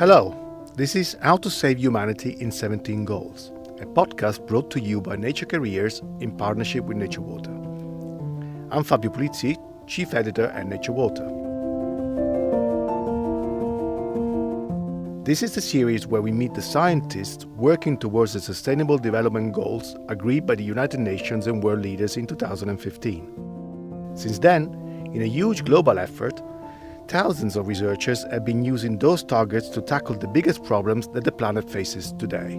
Hello, this is How to Save Humanity in 17 Goals, a podcast brought to you by Nature Careers in partnership with Nature Water. I'm Fabio Pulizzi, Chief Editor at Nature Water. This is the series where we meet the scientists working towards the Sustainable Development Goals agreed by the United Nations and world leaders in 2015. Since then, in a huge global effort, thousands of researchers have been using those targets to tackle the biggest problems that the planet faces today.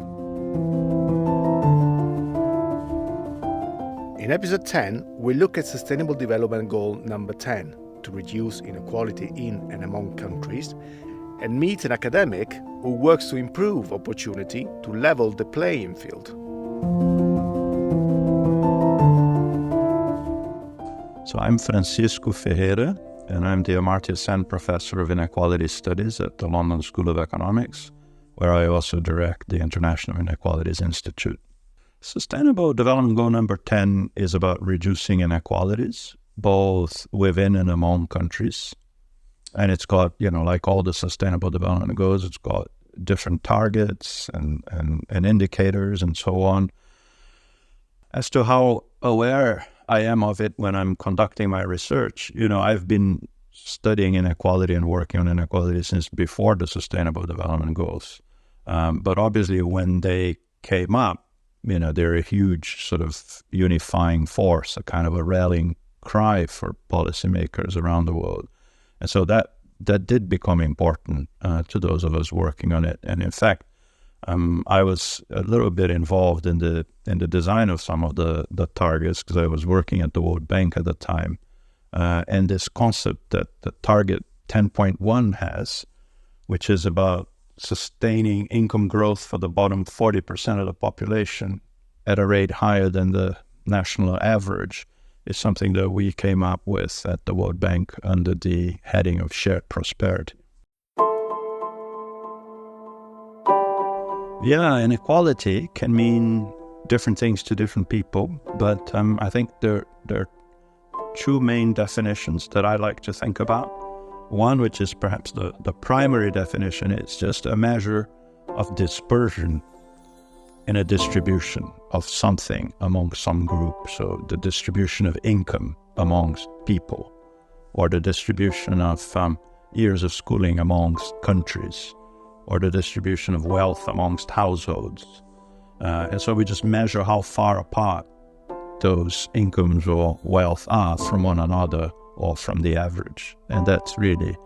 In episode 10, we look at Sustainable Development Goal number 10, to reduce inequality in and among countries, and meet an academic who works to improve opportunity to level the playing field. So I'm Francisco Ferreira, and I'm the Amartya Sen Professor of Inequality Studies at the London School of Economics, where I also direct the International Inequalities Institute. Sustainable Development Goal number 10 is about reducing inequalities, both within and among countries. And it's got, like all the Sustainable Development Goals, it's got different targets and indicators and so on. As to how aware I am of it when I'm conducting my research, I've been studying inequality and working on inequality since before the Sustainable Development Goals. But obviously when they came up, they're a huge sort of unifying force, a kind of a rallying cry for policymakers around the world. And so that did become important to those of us working on it. And in fact, I was a little bit involved in the design of some of the targets because I was working at the World Bank at the time. And this concept that the target 10.1 has, which is about sustaining income growth for the bottom 40% of the population at a rate higher than the national average, is something that we came up with at the World Bank under the heading of shared prosperity. Yeah, inequality can mean different things to different people, but I think there are two main definitions that I like to think about. One, which is perhaps the primary definition, is just a measure of dispersion in a distribution of something among some group. So the distribution of income amongst people, or the distribution of years of schooling amongst countries, or the distribution of wealth amongst households. And so we just measure how far apart those incomes or wealth are from one another or from the average. And that's really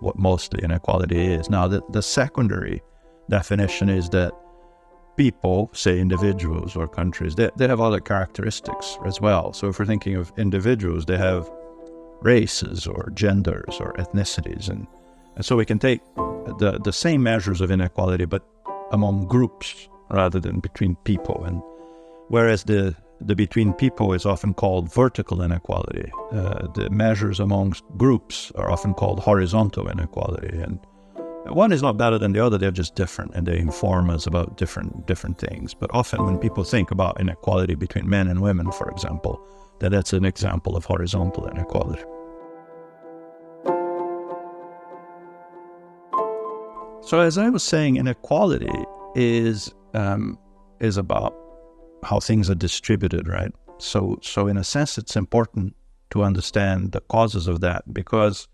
what mostly inequality is. Now, the secondary definition is that people, say individuals or countries, they have other characteristics as well. So if we're thinking of individuals, they have races or genders or ethnicities. And so we can take the same measures of inequality, but among groups rather than between people. And whereas the between people is often called vertical inequality, the measures amongst groups are often called horizontal inequality. And one is not better than the other; they're just different, and they inform us about different things. But often, when people think about inequality between men and women, for example, that's an example of horizontal inequality. So as I was saying, inequality is about how things are distributed, right? So in a sense, it's important to understand the causes of that, because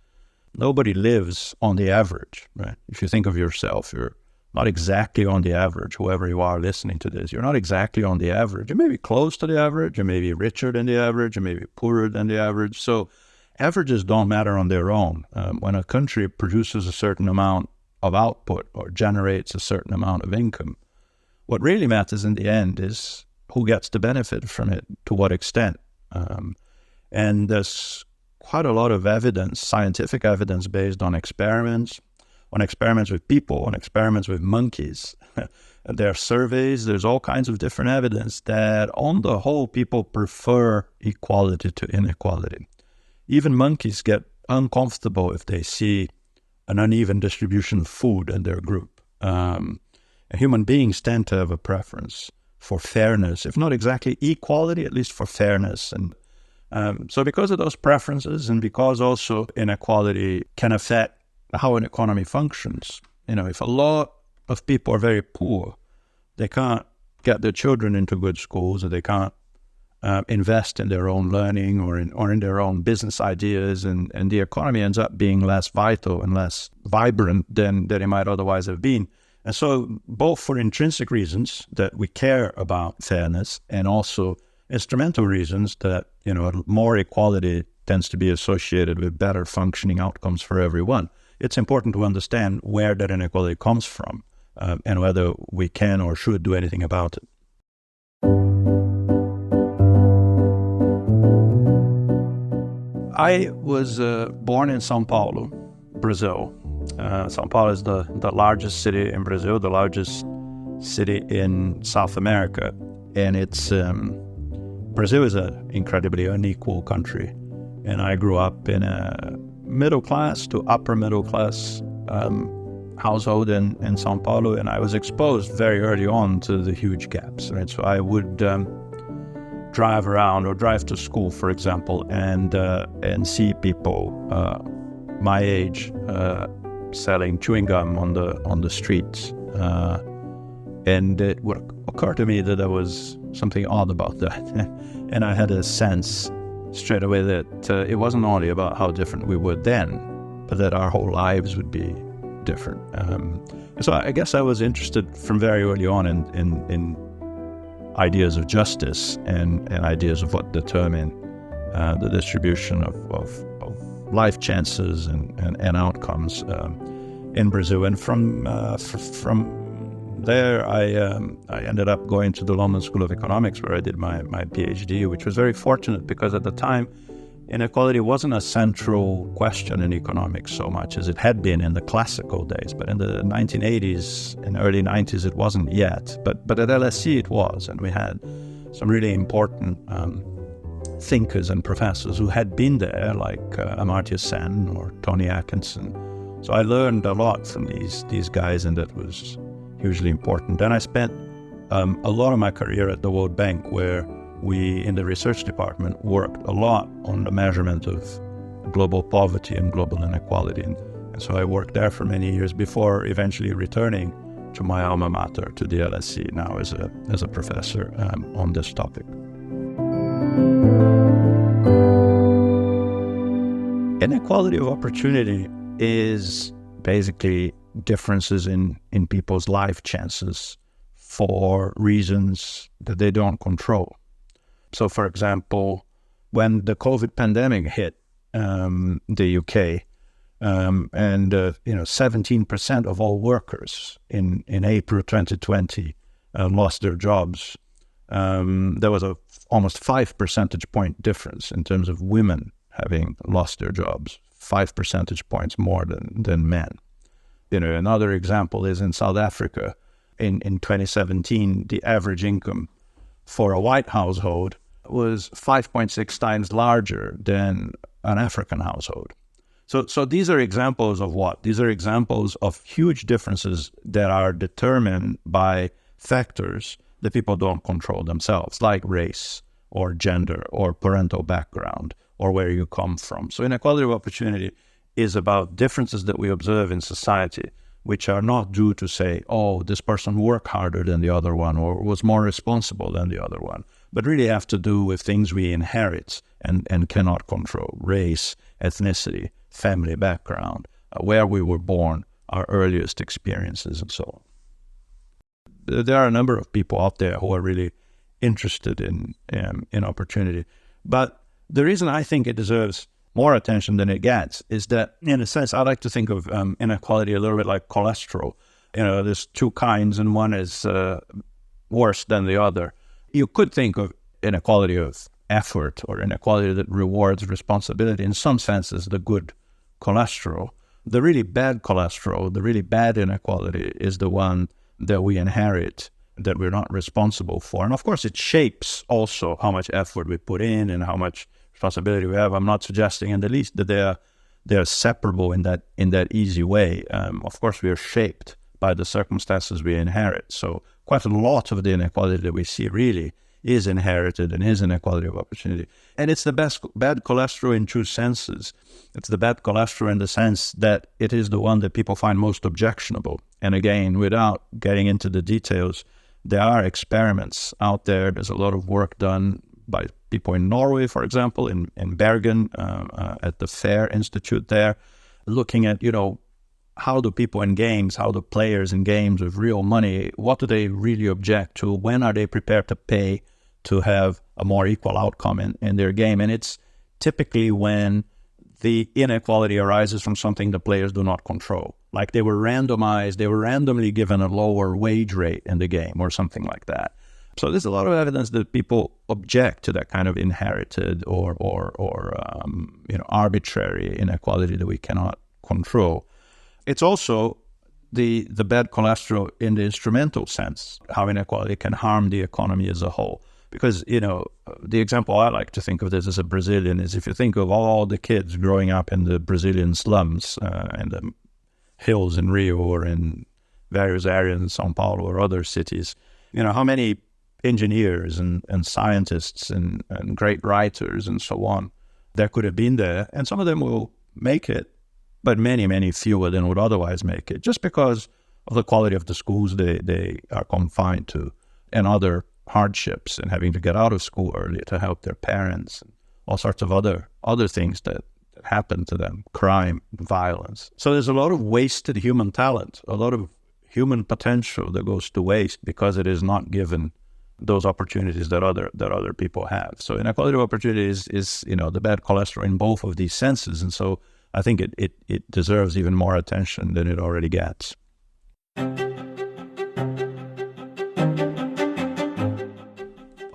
nobody lives on the average, right? If you think of yourself, you're not exactly on the average. Whoever you are listening to this, you're not exactly on the average. You may be close to the average, you may be richer than the average, you may be poorer than the average. So averages don't matter on their own. When a country produces a certain amount of output or generates a certain amount of income, what really matters in the end is who gets the benefit from it, to what extent. And there's quite a lot of evidence, scientific evidence based on experiments with people, on experiments with monkeys. There are surveys, there's all kinds of different evidence that on the whole, people prefer equality to inequality. Even monkeys get uncomfortable if they see an uneven distribution of food in their group. And human beings tend to have a preference for fairness, if not exactly equality, at least for fairness. And so because of those preferences, and because also inequality can affect how an economy functions, if a lot of people are very poor, they can't get their children into good schools, or they can't invest in their own learning or in their own business ideas, and the economy ends up being less vital and less vibrant than it might otherwise have been. And so both for intrinsic reasons that we care about fairness, and also instrumental reasons that, more equality tends to be associated with better functioning outcomes for everyone, it's important to understand where that inequality comes from, and whether we can or should do anything about it. I was born in São Paulo, Brazil. São Paulo is the largest city in Brazil, the largest city in South America. And Brazil is an incredibly unequal country. And I grew up in a middle class to upper middle class household in São Paulo. And I was exposed very early on to the huge gaps, right? So I would drive around or drive to school, for example, and see people my age selling chewing gum on the streets, and it would occur to me that there was something odd about that, and I had a sense straight away that it wasn't only about how different we were then, but that our whole lives would be different. So I guess I was interested from very early on in ideas of justice and ideas of what determine the distribution of life chances and outcomes in Brazil. And from there, I ended up going to the London School of Economics, where I did my PhD, which was very fortunate because at the time, inequality wasn't a central question in economics so much as it had been in the classical days. But in the 1980s and early 90s, it wasn't yet. But at LSE, it was. And we had some really important thinkers and professors who had been there, like Amartya Sen or Tony Atkinson. So I learned a lot from these guys, and that was hugely important. And I spent a lot of my career at the World Bank, where we, in the research department, worked a lot on the measurement of global poverty and global inequality. And so I worked there for many years before eventually returning to my alma mater, to the LSE, now as a professor on this topic. Inequality of opportunity is basically differences in people's life chances for reasons that they don't control. So, for example, when the COVID pandemic hit the UK, and 17% of all workers in April 2020 lost their jobs, there was a almost 5 percentage point difference in terms of women having lost their jobs, 5 percentage points more than men. Another example is in South Africa. In 2017, the average income for a white household was 5.6 times larger than an African household. So these are examples of what? These are examples of huge differences that are determined by factors that people don't control themselves, like race or gender or parental background or where you come from. So inequality of opportunity is about differences that we observe in society, which are not due to say, oh, this person worked harder than the other one or was more responsible than the other one, but really have to do with things we inherit and cannot control: race, ethnicity, family background, where we were born, our earliest experiences, and so on. There are a number of people out there who are really interested in opportunity. But the reason I think it deserves more attention than it gets is that, in a sense, I like to think of inequality a little bit like cholesterol. There's two kinds, and one is worse than the other. You could think of inequality of effort or inequality that rewards responsibility in some sense as the good cholesterol. The really bad cholesterol, the really bad inequality, is the one that we inherit, that we're not responsible for. And of course, it shapes also how much effort we put in and how much responsibility we have. I'm not suggesting in the least that they're separable in that easy way. Of course, we are shaped by the circumstances we inherit. So quite a lot of the inequality that we see really is inherited and is inequality of opportunity. And it's the bad cholesterol in two senses. It's the bad cholesterol in the sense that it is the one that people find most objectionable. And again, without getting into the details, there are experiments out there. There's a lot of work done by people in Norway, for example, in Bergen, at the Fair Institute there, looking at, how do people in games, how do players in games with real money, what do they really object to? When are they prepared to pay to have a more equal outcome in their game? And it's typically when the inequality arises from something the players do not control. Like they were randomly given a lower wage rate in the game or something like that. So there's a lot of evidence that people object to that kind of inherited or arbitrary inequality that we cannot control. It's also the bad cholesterol in the instrumental sense, how inequality can harm the economy as a whole. Because, the example I like to think of this as a Brazilian is if you think of all the kids growing up in the Brazilian slums and the hills in Rio or in various areas in São Paulo or other cities, how many engineers and scientists and great writers and so on there could have been there. And some of them will make it, but many, many fewer than would otherwise make it, just because of the quality of the schools they are confined to and other hardships and having to get out of school early to help their parents and all sorts of other things that happen to them, crime, violence. So there's a lot of wasted human talent, a lot of human potential that goes to waste because it is not given those opportunities that other people have. So inequality of opportunities is the bad cholesterol in both of these senses. And so I think it deserves even more attention than it already gets.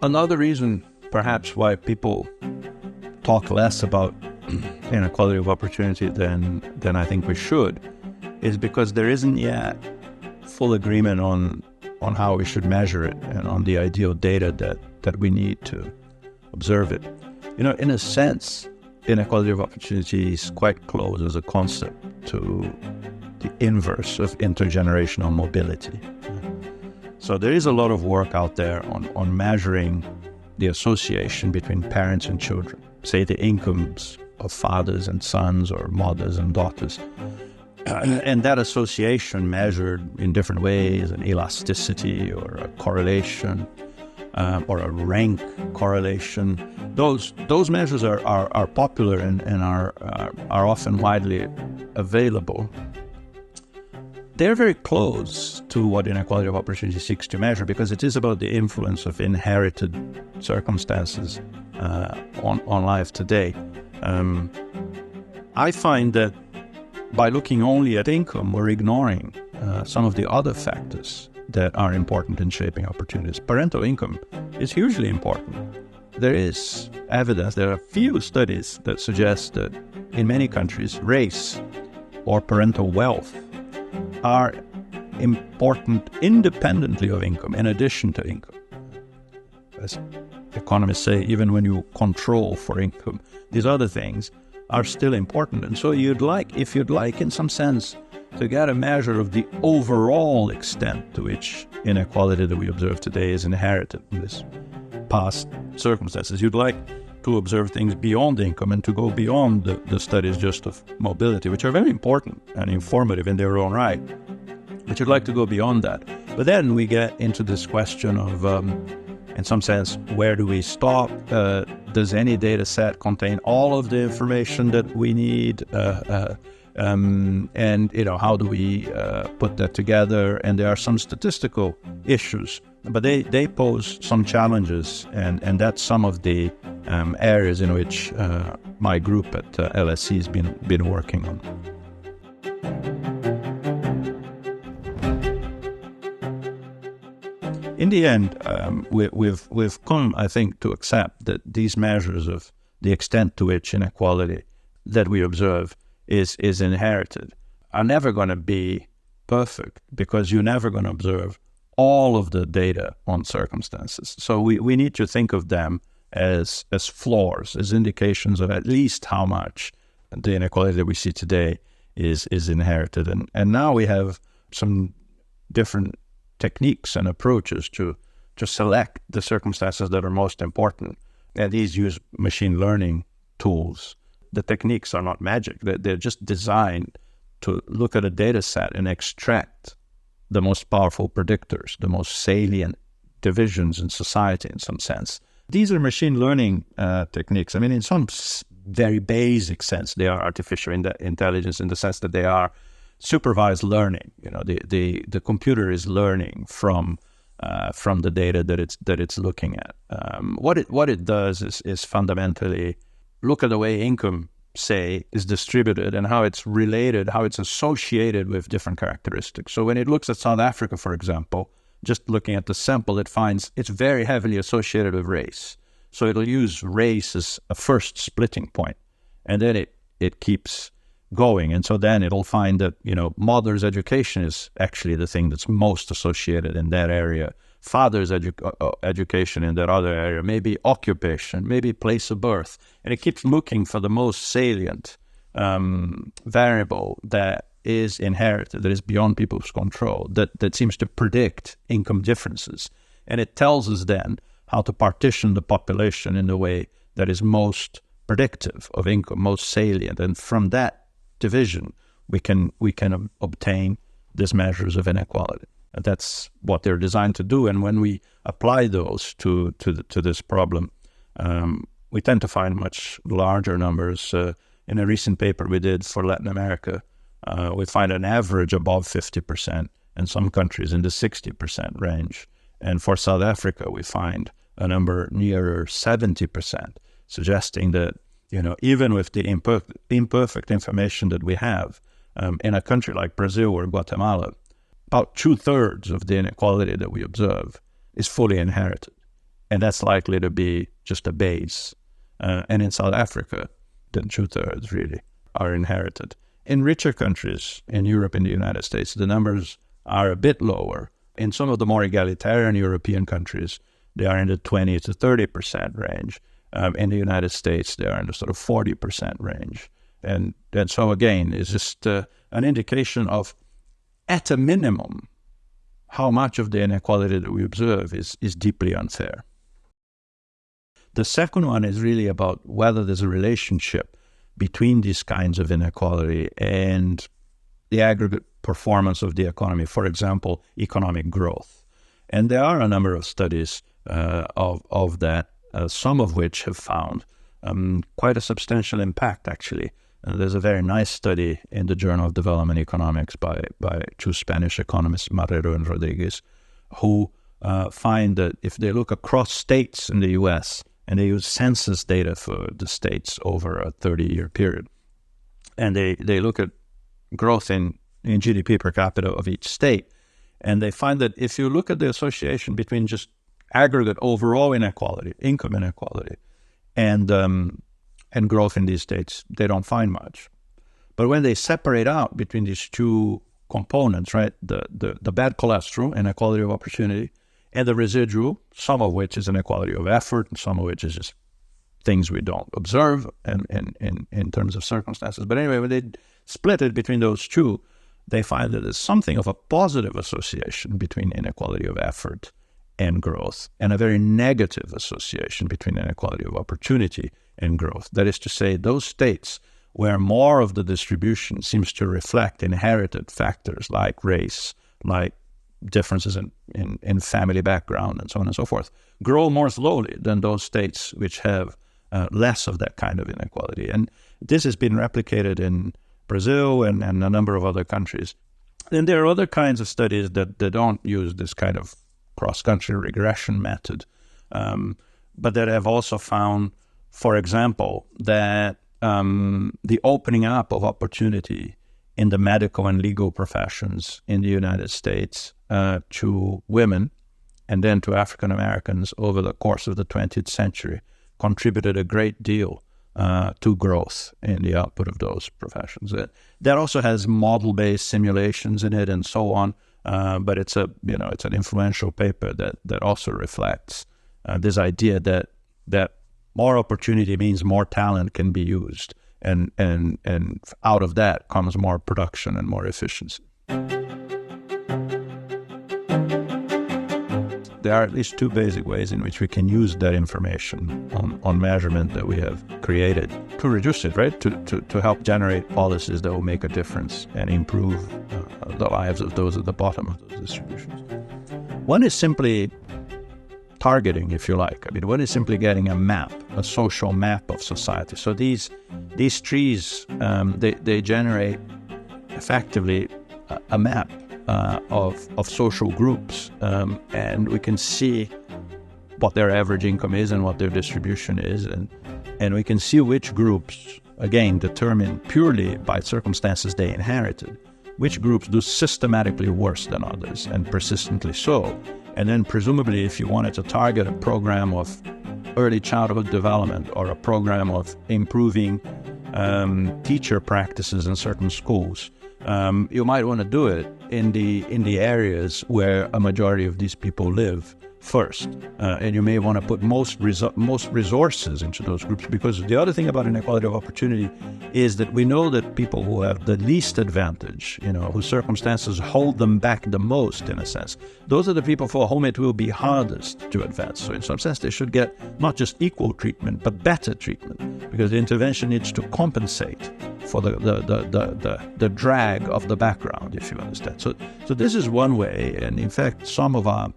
Another reason, perhaps, why people talk less about inequality of opportunity than I think we should is because there isn't yet full agreement on how we should measure it and on the ideal data that we need to observe it. In a sense, inequality of opportunity is quite close as a concept to the inverse of intergenerational mobility. So there is a lot of work out there on measuring the association between parents and children, say the incomes of fathers and sons or mothers and daughters. And that association measured in different ways, an elasticity or a correlation or a rank correlation. Those measures are popular and are often widely available. They're very close to what inequality of opportunity seeks to measure because it is about the influence of inherited circumstances on life today. I find that by looking only at income, we're ignoring some of the other factors that are important in shaping opportunities. Parental income is hugely important. There is evidence, there are few studies that suggest that in many countries, race or parental wealth are important independently of income, in addition to income. As economists say, even when you control for income, these other things are still important. And so if you'd like, in some sense, to get a measure of the overall extent to which inequality that we observe today is inherited from this past circumstances, you'd like to observe things beyond income and to go beyond the studies just of mobility, which are very important and informative in their own right. But you'd like to go beyond that. But then we get into this question of, in some sense, where do we stop? Does any data set contain all of the information that we need? And how do we put that together? And there are some statistical issues, but they pose some challenges, and that's some of the areas in which my group at LSE has been working on. In the end, we've come, I think, to accept that these measures of the extent to which inequality that we observe is inherited are never going to be perfect because you're never going to observe all of the data on circumstances. So we need to think of them as floors, as indications of at least how much the inequality that we see today is inherited. And now we have some different techniques and approaches to to select the circumstances that are most important. And these use machine learning tools. The techniques are not magic. They're just designed to look at a data set and extract the most powerful predictors, the most salient divisions in society in some sense. These are machine learning techniques. I mean, in some very basic sense, they are artificial intelligence in the sense that they are supervised learning. You know, the computer is learning from the data that it's looking at. What it does is fundamentally look at the way income, say, is distributed and how it's related, how it's associated with different characteristics. So when it looks at South Africa, for example, just looking at the sample, it finds it's very heavily associated with race. So it'll use race as a first splitting point, and then it keeps going. And so then it'll find that, you know, mother's education is actually the thing that's most associated in that area. Father's education in that other area, maybe occupation, maybe place of birth. And it keeps looking for the most salient variable that is inherited, that is beyond people's control, that seems to predict income differences. And it tells us then how to partition the population in the way that is most predictive of income, most salient. And from that division, we can obtain these measures of inequality. And that's what they're designed to do. And when we apply those to this problem, we tend to find much larger numbers. In a recent paper we did for Latin America, we find an average above 50%, and some countries in the 60% range. And for South Africa, we find a number nearer 70%, suggesting that, you know, even with the imperfect information that we have, in a country like Brazil or Guatemala, about 2/3 of the inequality that we observe is fully inherited. And that's likely to be just a base. And in South Africa, then 2/3 really are inherited. In richer countries, in Europe and the United States, the numbers are a bit lower. In some of the more egalitarian European countries, they are in the 20 to 30% range. In the United States, they are in the sort of 40% range. And so again, it's just an indication of, at a minimum, how much of the inequality that we observe is deeply unfair. The second one is really about whether there's a relationship between these kinds of inequality and the aggregate performance of the economy, for example, economic growth. And there are a number of studies of that, some of which have found quite a substantial impact, actually. There's a very nice study in the Journal of Development Economics by two Spanish economists, Marrero and Rodriguez, who find that if they look across states in the U.S., and they use census data for the states over a 30-year period, and they look at growth in GDP per capita of each state, and they find that if you look at the association between just aggregate overall inequality, income inequality, and growth in these states, they don't find much. But when they separate out between these two components, right, the bad cholesterol, inequality of opportunity, and the residual, some of which is inequality of effort, and some of which is just things we don't observe in terms of circumstances. But anyway, when they split it between those two, they find that there's something of a positive association between inequality of effort and growth, and a very negative association between inequality of opportunity and growth. That is to say, those states where more of the distribution seems to reflect inherited factors like race, like differences in family background, and so on and so forth, grow more slowly than those states which have less of that kind of inequality. And this has been replicated in Brazil and a number of other countries. And there are other kinds of studies that don't use this kind of cross-country regression method, but that have also found, for example, that the opening up of opportunity in the medical and legal professions in the United States to women and then to African Americans over the course of the 20th century contributed a great deal to growth in the output of those professions. That also has model-based simulations in it and so on, but it's an influential paper that also reflects this idea that more opportunity means more talent can be used, and out of that comes more production and more efficiency. there are at least two basic ways in which we can use that information on measurement that we have created to reduce it, right? To help generate policies that will make a difference and improve the lives of those at the bottom of those distributions. One is simply targeting, if you like. I mean, one is simply getting a map, a social map of society. So these trees, they generate effectively a map of social groups, and we can see what their average income is and what their distribution is, and we can see which groups, again, determined purely by circumstances they inherited, which groups do systematically worse than others, and persistently so. And then presumably, if you wanted to target a program of early childhood development or a program of improving teacher practices in certain schools, you might want to do it in the areas where a majority of these people live first, and you may want to put most resources into those groups, because the other thing about inequality of opportunity is that we know that people who have the least advantage, whose circumstances hold them back the most, in a sense, those are the people for whom it will be hardest to advance. So in some sense, they should get not just equal treatment, but better treatment, because the intervention needs to compensate for the drag of the background, if you understand. So this is one way, and in fact, some of our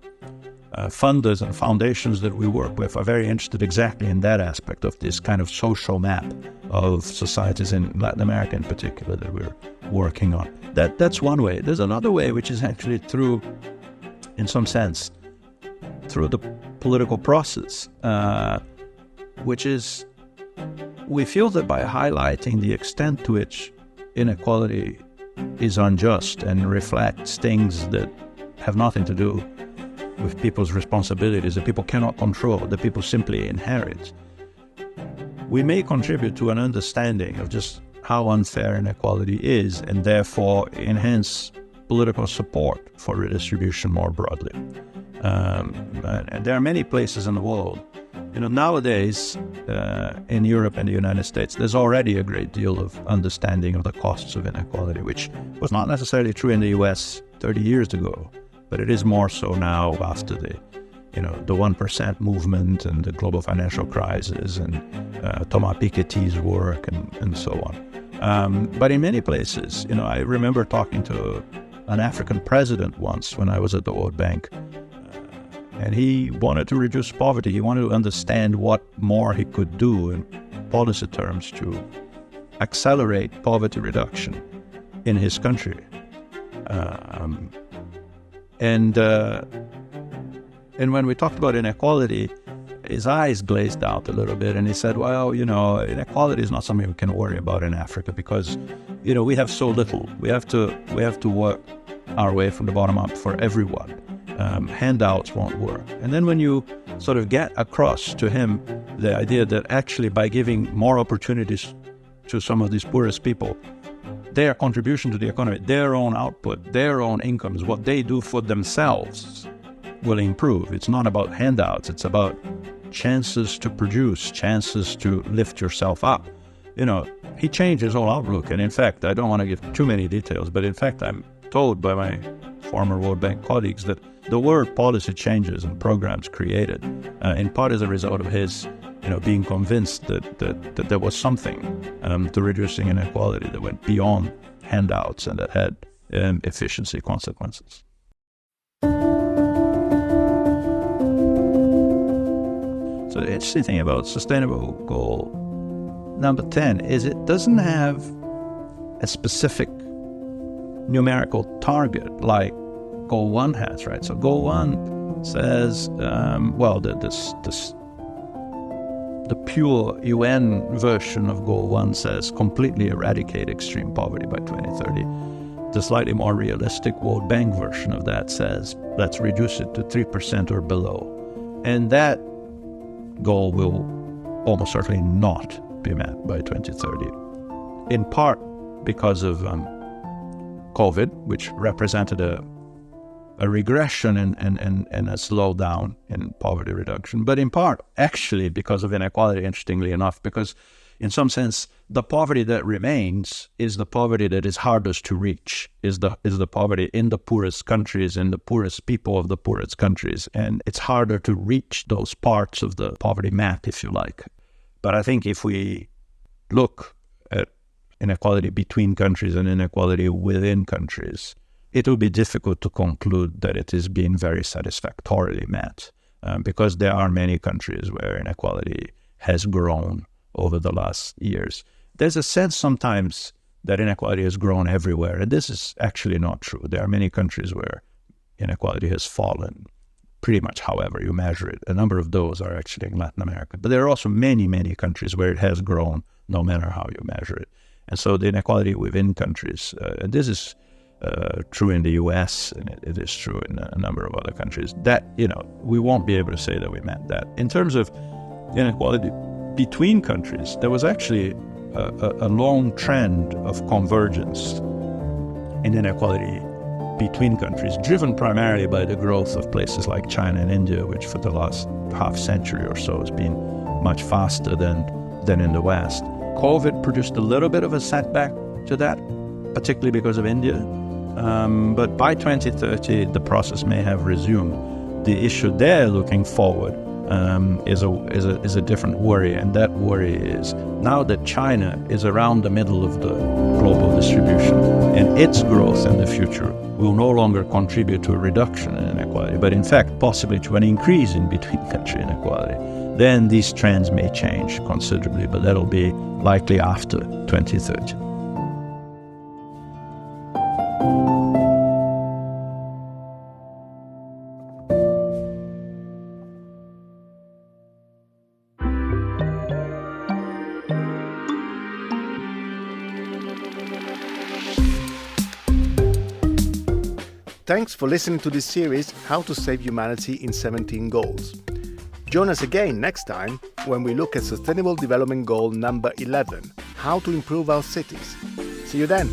funders and foundations that we work with are very interested exactly in that aspect of this kind of social map of societies in Latin America in particular that we're working on. That's one way. There's another way, which is actually through, in some sense, through the political process, which is, we feel that by highlighting the extent to which inequality is unjust and reflects things that have nothing to do with people's responsibilities, that people cannot control, that people simply inherit, we may contribute to an understanding of just how unfair inequality is, and therefore enhance political support for redistribution more broadly. And there are many places in the world. Nowadays, in Europe and the United States, there's already a great deal of understanding of the costs of inequality, which was not necessarily true in the US 30 years ago. But it is more so now after the 1% movement and the global financial crisis and Thomas Piketty's work and so on. But in many places, I remember talking to an African president once when I was at the World Bank, and he wanted to reduce poverty. He wanted to understand what more he could do in policy terms to accelerate poverty reduction in his country. And when we talked about inequality, his eyes glazed out a little bit, and he said, well, inequality is not something we can worry about in Africa because, we have so little. We have to work our way from the bottom up for everyone. Handouts won't work. And then when you sort of get across to him the idea that actually by giving more opportunities to some of these poorest people, their contribution to the economy, their own output, their own incomes, what they do for themselves will improve. It's not about handouts. It's about chances to produce, chances to lift yourself up. He changed his whole outlook. And in fact, I don't want to give too many details, but in fact, I'm told by my former World Bank colleagues that the word policy changes and programs created, in part as a result of his being convinced that there was something to reducing inequality that went beyond handouts and that had efficiency consequences. So the interesting thing about sustainable goal number 10 is it doesn't have a specific numerical target like Goal 1 has, right? So Goal 1 says, the pure UN version of Goal 1 says completely eradicate extreme poverty by 2030. The slightly more realistic World Bank version of that says let's reduce it to 3% or below. And that goal will almost certainly not be met by 2030. In part because of COVID, which represented a regression and a slowdown in poverty reduction, but in part actually because of inequality, interestingly enough, because in some sense, the poverty that remains is the poverty that is hardest to reach, is the poverty in the poorest countries, in the poorest people of the poorest countries. And it's harder to reach those parts of the poverty map, if you like. But I think if we look at inequality between countries and inequality within countries, it will be difficult to conclude that it is being very satisfactorily met, because there are many countries where inequality has grown over the last years. There's a sense sometimes that inequality has grown everywhere, and this is actually not true. There are many countries where inequality has fallen, pretty much however you measure it. A number of those are actually in Latin America. But there are also many, many countries where it has grown, no matter how you measure it. And so the inequality within countries, and this is true in the US, and it is true in a number of other countries, that, we won't be able to say that we met that. In terms of inequality between countries, there was actually a long trend of convergence in inequality between countries, driven primarily by the growth of places like China and India, which for the last half century or so has been much faster than in the West. COVID produced a little bit of a setback to that, particularly because of India. But by 2030, the process may have resumed. The issue there, looking forward, is a different worry, and that worry is now that China is around the middle of the global distribution, and its growth in the future will no longer contribute to a reduction in inequality, but in fact possibly to an increase in between-country inequality, then these trends may change considerably, but that'll be likely after 2030. Thanks for listening to this series, How to Save Humanity in 17 Goals. Join us again next time when we look at Sustainable Development Goal number 11, how to improve our cities. See you then.